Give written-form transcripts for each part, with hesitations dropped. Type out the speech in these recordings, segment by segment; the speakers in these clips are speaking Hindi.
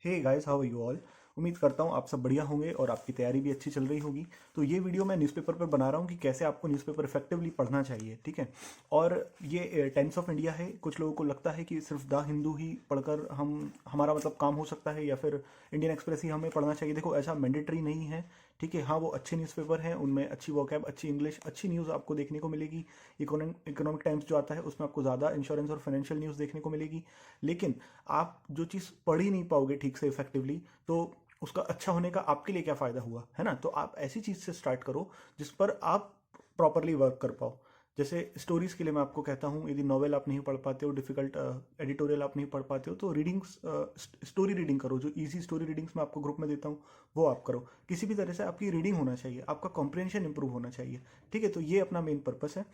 Hey guys, how are you all. उम्मीद करता हूँ आप सब बढ़िया होंगे और आपकी तैयारी भी अच्छी चल रही होगी। तो ये वीडियो मैं न्यूज़पेपर पर बना रहा हूँ कि कैसे आपको न्यूज़पेपर इफेक्टिवली पढ़ना चाहिए, ठीक है। और ये टाइम्स ऑफ इंडिया है। कुछ लोगों को लगता है कि सिर्फ द हिंदू ही पढ़कर हम हमारा मतलब काम हो सकता है या फिर इंडियन एक्सप्रेस ही हमें पढ़ना चाहिए। देखो, ऐसा मैंडेटरी नहीं है, ठीक है। हाँ, वो अच्छे न्यूज़पेपर हैं, उनमें अच्छी वोकैब, अच्छी इंग्लिश, अच्छी न्यूज़ आपको देखने को मिलेगी। इकोनॉमिक टाइम्स जो आता है उसमें आपको ज़्यादा इंश्योरेंस और फाइनेंशियल न्यूज़ देखने को मिलेगी। लेकिन आप जो चीज़ पढ़ ही नहीं पाओगे ठीक से इफेक्टिवली, तो उसका अच्छा होने का आपके लिए क्या फ़ायदा हुआ, है ना। तो आप ऐसी चीज़ से स्टार्ट करो जिस पर आप प्रॉपरली वर्क कर पाओ। जैसे स्टोरीज़ के लिए मैं आपको कहता हूँ, यदि नॉवेल आप नहीं पढ़ पाते हो, डिफ़िकल्ट एडिटोरियल आप नहीं पढ़ पाते हो, तो रीडिंग्स, स्टोरी रीडिंग करो। जो इजी स्टोरी रीडिंग्स मैं आपको ग्रुप में देता हूँ वो आप करो। किसी भी तरह से आपकी रीडिंग होना चाहिए, आपका कॉम्प्रिहेंशन इंप्रूव होना चाहिए, ठीक है। तो ये अपना मेन पर्पस है।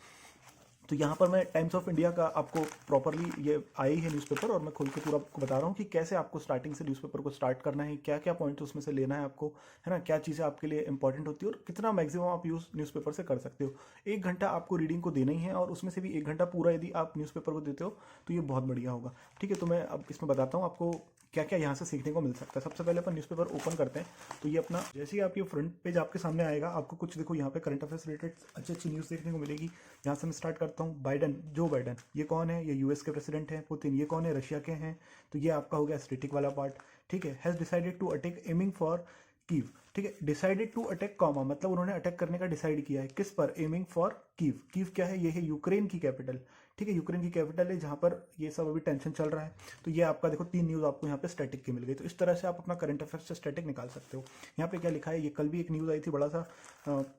तो यहाँ पर मैं टाइम्स ऑफ इंडिया का आपको प्रॉपरली ये आई है न्यूज़पेपर, और मैं खोल के पूरा आपको बता रहा हूँ कि कैसे आपको स्टार्टिंग से न्यूज़पेपर को स्टार्ट करना है, क्या क्या पॉइंट उसमें से लेना है आपको, है ना। क्या चीज़ें आपके लिए इंपॉर्टेंट होती है और कितना मैक्सिमम आप यूज़ न्यूज़पेपर से कर सकते हो। 1 घंटा आपको रीडिंग को देना ही है, और उसमें से भी 1 घंटा पूरा यदि आप न्यूज़पेपर को देते हो तो ये बहुत बढ़िया होगा, ठीक है। तो मैं अब इसमें बताता हूँ आपको क्या क्या यहाँ से सीखने को मिल सकता है। सबसे पहले अपन न्यूज़पेपर ओपन करते हैं। तो ये अपना जैसे ही आप ये फ्रंट पेज आपके सामने आएगा, आपको कुछ देखो यहाँ पे करंट अफेयर्स रिलेटेड अच्छी अच्छी न्यूज़ देखने को मिलेगी। यहाँ से मैं स्टार्ट करता हूँ। जो बाइडन, ये कौन है? ये यूएस के प्रेसिडेंट हैं। पुतिन, ये कौन है? रशिया के हैं। तो ये आपका हो गया स्टैटिक वाला पार्ट, ठीक है। Has decided to attack aiming for Kyiv, ठीक है। डिसाइडेड टू अटैक कॉमा मतलब उन्होंने अटैक करने का डिसाइड किया है। किस पर? Aiming for Kyiv. कीव क्या है? ये है यूक्रेन की कैपिटल, ठीक है। यूक्रेन की कैपिटल है जहाँ पर ये सब अभी टेंशन चल रहा है। तो ये आपका देखो 3 न्यूज़ आपको यहाँ पे स्टैटिक की मिल गई। तो इस तरह से आप अपना करंट अफेयर्स से स्टैटिक निकाल सकते हो। यहाँ पे क्या लिखा है, ये कल भी एक न्यूज़ आई थी, बड़ा सा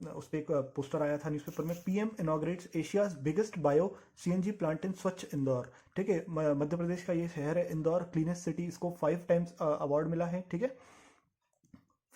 उस पर एक पोस्टर आया था न्यूज़पेपर में। PM inaugurates Asia's biggest bio CNG plant in स्वच्छ इंदौर, ठीक है। मध्य प्रदेश का ये शहर है इंदौर, क्लीनेस्ट सिटी, इसको 5 टाइम्स अवार्ड मिला है, ठीक है।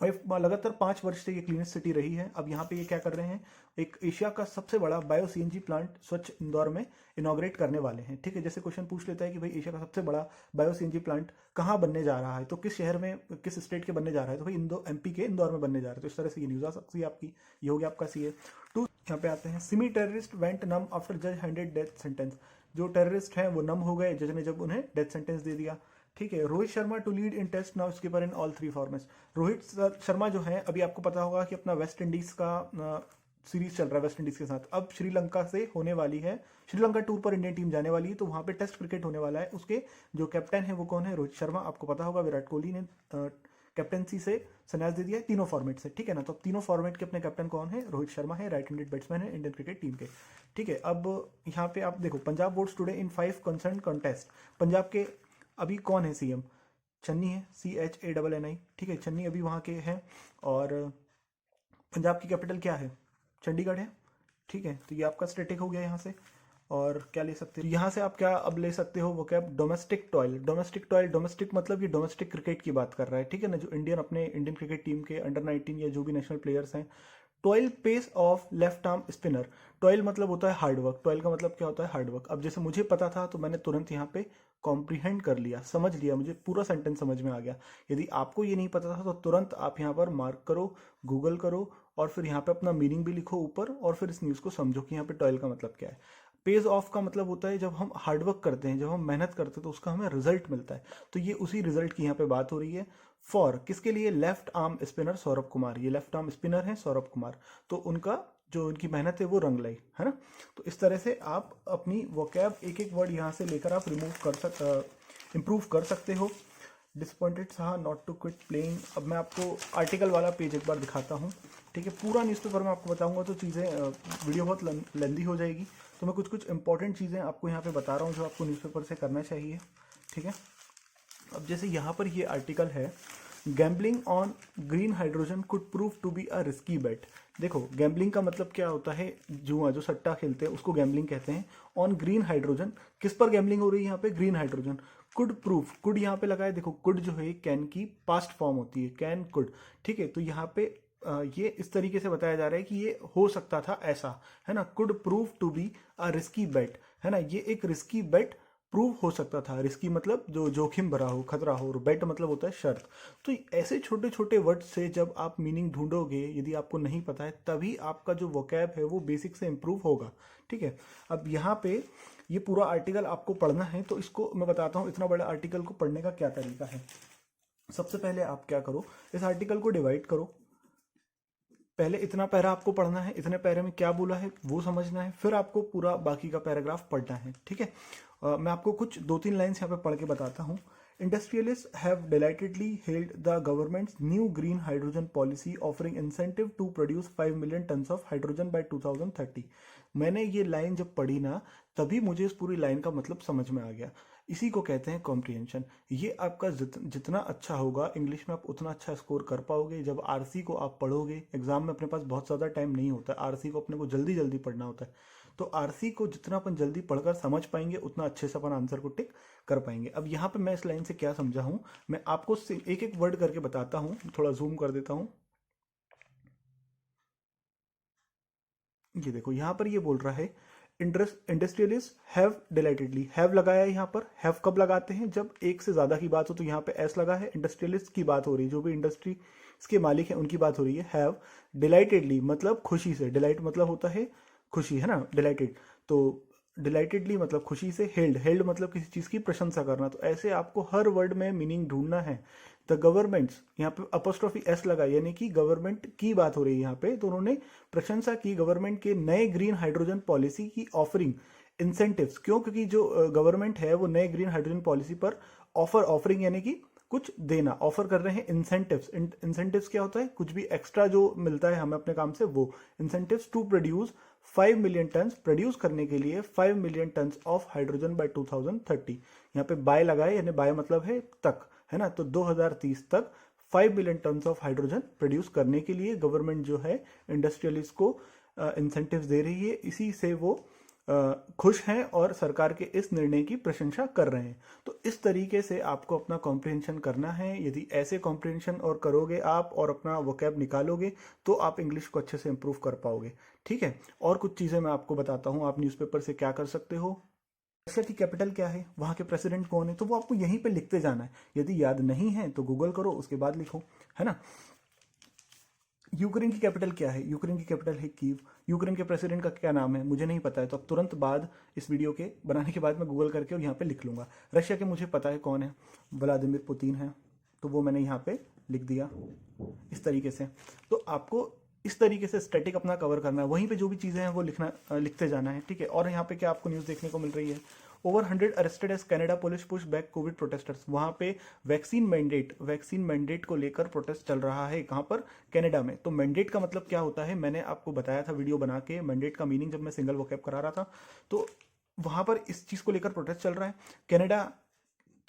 लगातार 5 वर्ष से ये क्लीनेस्ट सिटी रही है। अब यहाँ पे ये क्या कर रहे हैं, एक एशिया का सबसे बड़ा बायो सीएनजी प्लांट स्वच्छ इंदौर में इनॉग्रेट करने वाले हैं, ठीक है। जैसे क्वेश्चन पूछ लेता है कि भाई एशिया का सबसे बड़ा बायो सीएनजी प्लांट कहाँ बनने जा रहा है, तो किस शहर में, किस स्टेट के बनने जा रहा है, तो भाई एमपी के इंदौर में बनने जा रहा है। तो इस तरह से ये न्यूज़ आ सकती है आपकी। ये हो गया आपका सीए टू। यहाँ पे आते हैं, सिमी टेररिस्ट वेंट नम आफ्टर जज हैंडेड डेथ सेंटेंस। जो टेररिस्ट हैं वो नम हो गए जज ने जब उन्हें डेथ सेंटेंस दे दिया, ठीक है। Rohit Sharma to lead in test now skipper in all 3 formats. Rohit Sharma जो है, अभी आपको पता होगा कि अपना वेस्ट इंडीज का सीरीज चल रहा है वेस्ट इंडीज के साथ, अब श्रीलंका से होने वाली है। श्रीलंका टूर पर इंडियन टीम जाने वाली है, तो वहां पे टेस्ट क्रिकेट होने वाला है। उसके जो कैप्टन है वो कौन है? रोहित शर्मा। आपको पता होगा विराट कोहली ने कैप्टनसी से संन्यास दे दिया है तीनों फॉर्मेट से, ठीक है ना। तो अब तीनों फॉर्मेट के अपने कैप्टन कौन है? रोहित शर्मा है, राइट हैंडेड बैट्समैन है इंडियन क्रिकेट टीम के, ठीक है। अब यहाँ पे आप देखो, Punjab votes today in 5 concern contest. Punjab के अभी कौन है सीएम? चन्नी है, CHANNI, ठीक है। चन्नी अभी वहाँ के हैं। और पंजाब की कैपिटल क्या है? चंडीगढ़ है, ठीक है। तो ये आपका स्टैटिक हो गया यहाँ से। और क्या ले सकते हो यहाँ से आप? क्या अब ले सकते हो वो क्या? Domestic toil. Domestic toil, domestic मतलब ये डोमेस्टिक क्रिकेट की बात कर रहा है, ठीक है ना। जो इंडियन क्रिकेट टीम के अंडर 19 या जो भी नेशनल प्लेयर्स हैं। टॉयल pace of left arm spinner. टॉयल मतलब होता है हार्ड वर्क। टॉयल का मतलब क्या होता है? Hard work. अब जैसे मुझे पता था तो मैंने तुरंत यहाँ पे कॉम्प्रीहेंड कर लिया, समझ लिया, मुझे पूरा सेंटेंस समझ में आ गया। यदि आपको ये नहीं पता था तो तुरंत आप यहाँ पर मार्क करो, गूगल करो, और फिर यहाँ पे अपना मीनिंग भी लिखो ऊपर, और फिर इस न्यूज़ को समझो कि यहाँ पे टॉयल का मतलब क्या है। पेज ऑफ का मतलब होता है जब हम हार्डवर्क करते हैं, जब हम मेहनत करते हैं तो उसका हमें रिजल्ट मिलता है। तो ये उसी रिजल्ट की यहाँ पे बात हो रही है। फॉर किसके लिए? Left arm spinner Saurabh Kumar. ये लेफ्ट आर्म स्पिनर हैं सौरभ कुमार। तो उनका जो उनकी मेहनत है वो रंग लाई, है ना। तो इस तरह से आप अपनी वोकैब एक एक वर्ड यहाँ से लेकर आप इम्प्रूव कर सकते हो। डिसअपॉइंटेड सहा नॉट टू क्विट प्लेइंग। अब मैं आपको आर्टिकल वाला पेज एक बार दिखाता हूँ, ठीक है। पूरा न्यूज़पेपर मैं आपको बताऊंगा तो चीज़ें वीडियो बहुत लेंदी हो जाएगी। तो मैं कुछ कुछ इंपॉर्टेंट चीज़ें आपको यहाँ पे बता रहा हूँ जो आपको न्यूज़पेपर से करना चाहिए, ठीक है। अब जैसे यहाँ पर ये आर्टिकल है, gambling on green hydrogen could prove to be a risky bet. देखो, गैम्बलिंग का मतलब क्या होता है? जुआ, जो सट्टा खेलते हैं उसको गैम्बलिंग कहते हैं। ऑन ग्रीन हाइड्रोजन, किस पर गैम्बलिंग हो रही है यहाँ पे? Green hydrogen. Could proof, could यहाँ पे लगाए। देखो, कुड जो है कैन की पास्ट फॉर्म होती है, कैन कुड, ठीक है। तो यहाँ पे ये इस तरीके से बताया जा रहा है कि ये हो सकता था ऐसा, है ना। Could prove to be a risky bet, है ना। ये एक रिस्की बेट प्रूव हो सकता था। रिस्की मतलब जो जोखिम भरा हो, खतरा हो, और बेट मतलब होता है शर्त। तो ऐसे छोटे छोटे वर्ड से जब आप मीनिंग ढूंढोगे, यदि आपको नहीं पता है, तभी आपका जो वोकैब है वो बेसिक से इम्प्रूव होगा, ठीक है। अब यहाँ पे ये पूरा आर्टिकल आपको पढ़ना है, तो इसको मैं बताता हूँ इतना बड़ा आर्टिकल को पढ़ने का क्या तरीका है। सबसे पहले आप क्या करो, इस आर्टिकल को डिवाइड करो। पहले इतना पैरा आपको पढ़ना है, इतने पैरे में क्या बोला है वो समझना है, फिर आपको पूरा बाकी का पैराग्राफ पढ़ना है, ठीक है। मैं आपको कुछ 2-3 लाइन्स यहाँ पे पढ़ के बताता हूँ। Industrialists have delightedly hailed the government's new green hydrogen policy offering incentive to produce 5 million tons of hydrogen by 2030। मैंने ये लाइन जब पढ़ी ना, तभी मुझे इस पूरी लाइन का मतलब समझ में आ गया। इसी को कहते हैं कॉम्प्रिहेंशन। ये आपका जितना अच्छा होगा इंग्लिश में, आप उतना अच्छा स्कोर कर पाओगे। जब आरसी को आप पढ़ोगे, एग्जाम में अपने पास बहुत ज़्यादा टाइम नहीं होता, आरसी को अपने को जल्दी जल्दी पढ़ना होता है, तो आरसी को जितना अपन जल्दी पढ़कर समझ पाएंगे उतना अच्छे से अपन आंसर को टिक कर पाएंगे। अब यहाँ पे मैं इस लाइन से क्या समझा हूँ, मैं आपको एक एक वर्ड करके बताता हूँ। थोड़ा जूम कर देता हूँ। ये देखो यहाँ पर ये बोल रहा है, इंडस्ट्रियलिस्ट हैव डिलाइटेडली, हैव लगाया है यहाँ पर। हैव कब लगाते हैं, जब एक से ज्यादा की बात हो, तो यहाँ पे एस लगा है। इंडस्ट्रियलिस्ट की बात हो रही है, जो भी इंडस्ट्री के मालिक हैं उनकी बात हो रही है। हैव डिलाइटेडली मतलब खुशी से, डिलाइट मतलब होता है खुशी, है ना, डिलाइटेड। तो डिलाइटेडली मतलब खुशी से, हेल्ड, हेल्ड मतलब किसी चीज की प्रशंसा करना। तो ऐसे आपको हर वर्ड में मीनिंग ढूंढना है। द गवर्नमेंट्स, यहाँ पे अपोस्ट्रोफी एस लगा, यानी कि गवर्नमेंट की बात हो रही है यहाँ पे, तो उन्होंने प्रशंसा की गवर्नमेंट के नए ग्रीन हाइड्रोजन पॉलिसी की ऑफरिंग इंसेंटिव्स। क्यों? क्योंकि जो गवर्नमेंट है वो नए ग्रीन हाइड्रोजन पॉलिसी पर ऑफरिंग यानी कि कुछ देना, ऑफर कर रहे हैं इंसेंटिव्स। इंसेंटिव्स क्या होता है? कुछ भी एक्स्ट्रा जो मिलता है हमें अपने काम से, वो incentives to produce 5 million ton, produce करने के लिए 5 million ton of hydrogen by 2030। यहाँ पे बाय लगाए, यानी बाय मतलब है तक, है ना, तो 2030 तक 5 million ton of hydrogen produce करने के लिए गवर्नमेंट जो है इंडस्ट्रियलिस्ट को इंसेंटिव्स दे रही है। इसी से वो खुश हैं और सरकार के इस निर्णय की प्रशंसा कर रहे हैं। तो इस तरीके से आपको अपना कॉम्प्रिहेंशन करना है। यदि ऐसे कॉम्प्रिहेंशन और करोगे आप और अपना वोकैब निकालोगे, तो आप इंग्लिश को अच्छे से इंप्रूव कर पाओगे, ठीक है। और कुछ चीज़ें मैं आपको बताता हूँ, आप न्यूज़पेपर से क्या कर सकते हो। रशिया की कैपिटल क्या है, वहाँ के प्रेसिडेंट कौन है, तो वो आपको यहीं पे लिखते जाना है। यदि याद नहीं है तो गूगल करो, उसके बाद लिखो, है ना। यूक्रेन की कैपिटल क्या है? यूक्रेन की कैपिटल है कीव। यूक्रेन के प्रेसिडेंट का क्या नाम है, मुझे नहीं पता है, तो अब तुरंत बाद इस वीडियो के बनाने के बाद मैं गूगल करके और यहाँ पे लिख लूंगा। रशिया के मुझे पता है कौन है, व्लादिमीर पुतिन है, तो वो मैंने यहाँ पे लिख दिया इस तरीके से। तो आपको इस तरीके से स्टैटिक अपना कवर करना है, वहीं पे जो भी चीज़ें हैं वो लिखते जाना है, ठीक है। और यहाँ पे क्या आपको न्यूज़ देखने को मिल रही है, over 100 arrested as Canada police push back covid protesters. वहाँ पे वैक्सीन मैंडेट को लेकर प्रोटेस्ट चल रहा है। कहाँ पर? कनाडा में। तो मैंडेट का मतलब क्या होता है, मैंने आपको बताया था वीडियो बना के, मैंडेट का मीनिंग जब मैं सिंगल वोकैब करा रहा था। तो वहाँ पर इस चीज़ को लेकर प्रोटेस्ट चल रहा है। कनाडा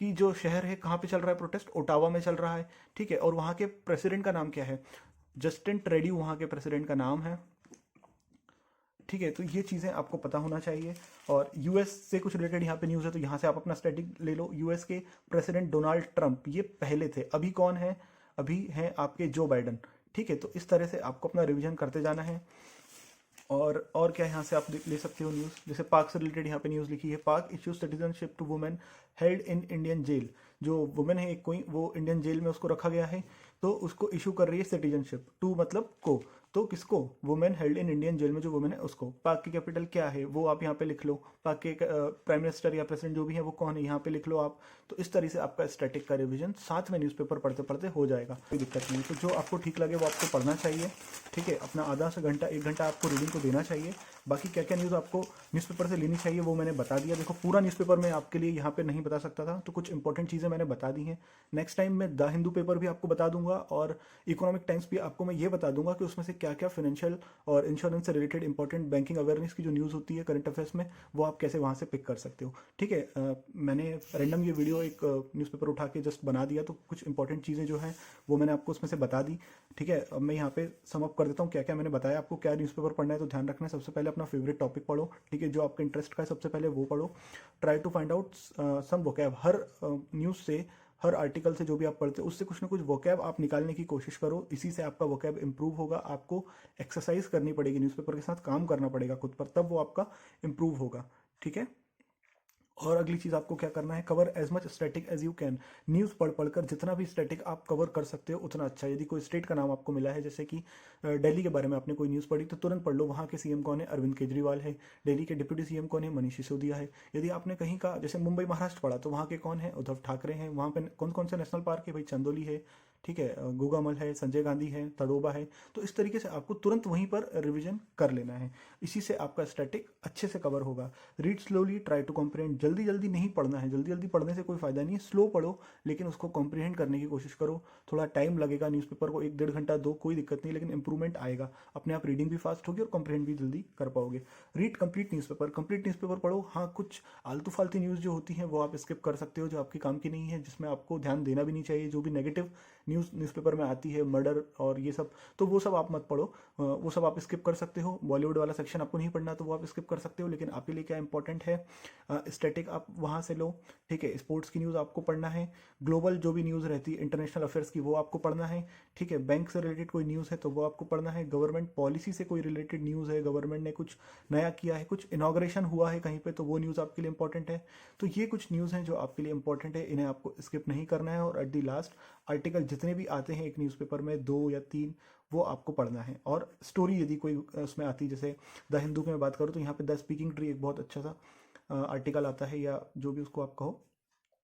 की जो शहर है, कहाँ पे चल रहा है प्रोटेस्ट? ओटावा में चल रहा है, ठीक है। और वहाँ के प्रेसिडेंट का नाम क्या है? जस्टिन ट्रेड्यू वहाँ के प्रेसिडेंट का नाम है, ठीक है। तो ये चीज़ें आपको पता होना चाहिए। और यूएस से कुछ रिलेटेड यहाँ पे न्यूज़ है, तो यहाँ से आप अपना स्टैटिक ले लो। यूएस के प्रेसिडेंट डोनाल्ड ट्रंप, ये पहले थे, अभी कौन है? अभी हैं आपके जो बाइडन, ठीक है। तो इस तरह से आपको अपना रिवीजन करते जाना है। और क्या यहाँ से आप ले सकते हो न्यूज़, जैसे पाक से रिलेटेड यहाँ पे न्यूज़ लिखी है, Pak issue citizenship to women held in Indian jail. जो वुमेन है एक कोई, वो इंडियन जेल में उसको रखा गया है, तो उसको इशू कर रही है सिटीजनशिप। टू मतलब को, तो किसको? Women held in Indian jail में जो वुमेन है उसको। पाक की कैपिटल क्या है वो आप यहाँ पे लिख लो। पाक के प्राइम मिनिस्टर या प्रेसिडेंट जो भी है वो कौन है, यहाँ पे लिख लो आप। तो इस तरह से आपका स्टैटिक का रिवीजन साथ में न्यूज़पेपर पढ़ते पढ़ते हो जाएगा, कोई दिक्कत नहीं। तो जो आपको ठीक लगे वो आपको पढ़ना चाहिए, ठीक है। अपना आधा से घंटा 1 घंटा आपको रीडिंग को देना चाहिए। बाकी क्या क्या न्यूज़ आपको न्यूज़पेपर से लेनी चाहिए वो मैंने बता दिया। देखो पूरा न्यूज़पेपर मैं आपके लिए यहाँ पे नहीं बता सकता था, तो कुछ इंपॉर्टेंट चीज़ें मैंने बता दी हैं। नेक्स्ट टाइम मैं द हिंदू पेपर भी आपको बता दूंगा, और इकोनॉमिक टाइम्स भी आपको मैं ये बता दूंगा कि उसमें से क्या क्या फाइनेंशियल और इंश्योरेंस से रिलेटेड इंपॉर्टेंट बैंकिंग अवेयरनेस की जो न्यूज़ होती है करंट अफेयर्स में, वो आप कैसे वहाँ से पिक कर सकते हो, ठीक है। मैंने रैंडम ये वीडियो एक न्यूज़पेपर उठा के जस्ट बना दिया, तो कुछ इंपॉर्टेंट चीज़ें जो हैं वो मैंने आपको उसमें से बता दी, ठीक है। अब मैं यहाँ पे सम अप कर देता हूँ क्या क्या मैंने बताया आपको। क्या न्यूज़पेपर पढ़ना है तो ध्यान रखना है, सबसे पहले अपना फेवरेट टॉपिक पढ़ो, ठीक है, जो आपके इंटरेस्ट का है सबसे पहले वो पढ़ो। Try to find out some vocab, हर न्यूज़ से, हर आर्टिकल से जो भी आप पढ़ते हो उससे कुछ ना कुछ वोकैब आप निकालने की कोशिश करो। इसी से आपका वोकैब इंप्रूव होगा। आपको एक्सरसाइज करनी पड़ेगी, न्यूज़पेपर के साथ काम करना पड़ेगा खुद पर, तब वो आपका इंप्रूव होगा, ठीक है। और अगली चीज़ आपको क्या करना है, cover as much static as you can. News पढ़कर जितना भी स्टैटिक आप कवर कर सकते हो उतना अच्छा है। यदि कोई स्टेट का नाम आपको मिला है, जैसे कि दिल्ली के बारे में आपने कोई न्यूज़ पढ़ी, तो तुरंत पढ़ लो वहाँ के सीएम कौन है, अरविंद केजरीवाल है। दिल्ली के डिप्यूटी सीएम कौन है, मनीष सिसोदिया है। यदि आपने कहीं का जैसे मुंबई महाराष्ट्र पढ़ा, तो वहाँ के कौन है, उद्धव ठाकरे हैं। वहाँ पे कौन कौन से नेशनल पार्क है, भाई चंदोली है, ठीक है, गोगामल है, संजय गांधी है, तड़ोबा है। तो इस तरीके से आपको तुरंत वहीं पर रिवीजन कर लेना है। इसी से आपका स्टैटिक अच्छे से कवर होगा। Read slowly, try to comprehend. जल्दी जल्दी नहीं पढ़ना है, जल्दी जल्दी पढ़ने से कोई फायदा नहीं है। स्लो पढ़ो, लेकिन उसको कॉम्प्रिहेंड करने की कोशिश करो। थोड़ा टाइम लगेगा न्यूज़पेपर को, 1-1.5 घंटा दो, कोई दिक्कत नहीं, लेकिन इंप्रूवमेंट आएगा। अपने आप रीडिंग भी फास्ट होगी और कॉम्प्रिहेंड भी जल्दी कर पाओगे। Read complete newspaper, complete newspaper पढ़ो। हाँ, कुछ आलतू फालतू न्यूज़ जो होती हैं वो आप स्किप कर सकते हो, जो आपके काम की नहीं है, जिसमें आपको ध्यान देना भी नहीं चाहिए। जो भी नेगेटिव न्यूज़पेपर में आती है, मर्डर और ये सब, तो वो सब आप मत पढ़ो। वो सब आप स्किप कर सकते हो। बॉलीवुड वाला सेक्शन आपको नहीं पढ़ना तो वो आप स्किप कर सकते हो। लेकिन आपके लिए क्या इंपॉर्टेंट है, स्टैटिक आप वहाँ से लो, ठीक है। स्पोर्ट्स की न्यूज़ आपको पढ़ना है। ग्लोबल जो भी न्यूज़ रहती है इंटरनेशनल अफेयर्स की, वो आपको पढ़ना है, ठीक है। बैंक से रिलेटेड कोई न्यूज़ है तो वो आपको पढ़ना है। गवर्नमेंट पॉलिसी से कोई रिलेटेड न्यूज़ है, गवर्नमेंट ने कुछ नया किया है, कुछ इनॉग्रेशन हुआ है कहीं पे, तो वो न्यूज़ आपके लिए इंपॉर्टेंट है। तो ये कुछ न्यूज़ हैं जो आपके लिए इंपॉर्टेंट है, इन्हें आपको स्किप नहीं करना है। और एट दी लास्ट, आर्टिकल जितने भी आते हैं एक न्यूज़पेपर में, 2 या 3, वो आपको पढ़ना है। और स्टोरी यदि कोई उसमें आती है, जैसे द हिंदू की मैं बात करूँ तो यहाँ पे द स्पीकिंग ट्री एक बहुत अच्छा सा आर्टिकल आता है, या जो भी उसको आप कहो,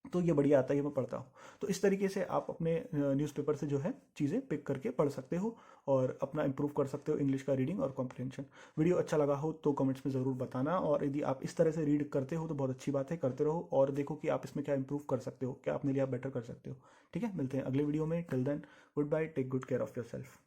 तो ये बढ़िया आता है, ये मैं पढ़ता हूँ। तो इस तरीके से आप अपने न्यूज़पेपर से जो है चीज़ें पिक करके पढ़ सकते हो और अपना इंप्रूव कर सकते हो इंग्लिश का रीडिंग और कॉम्प्रिहेंशन। वीडियो अच्छा लगा हो तो कमेंट्स में ज़रूर बताना, और यदि आप इस तरह से रीड करते हो तो बहुत अच्छी बात है, करते रहो और देखो कि आप इसमें क्या इंप्रूव कर सकते हो, क्या अपने लिए आप बेटर कर सकते हो। ठीक है, मिलते हैं अगले वीडियो में। Till then, good bye, take good care of your self.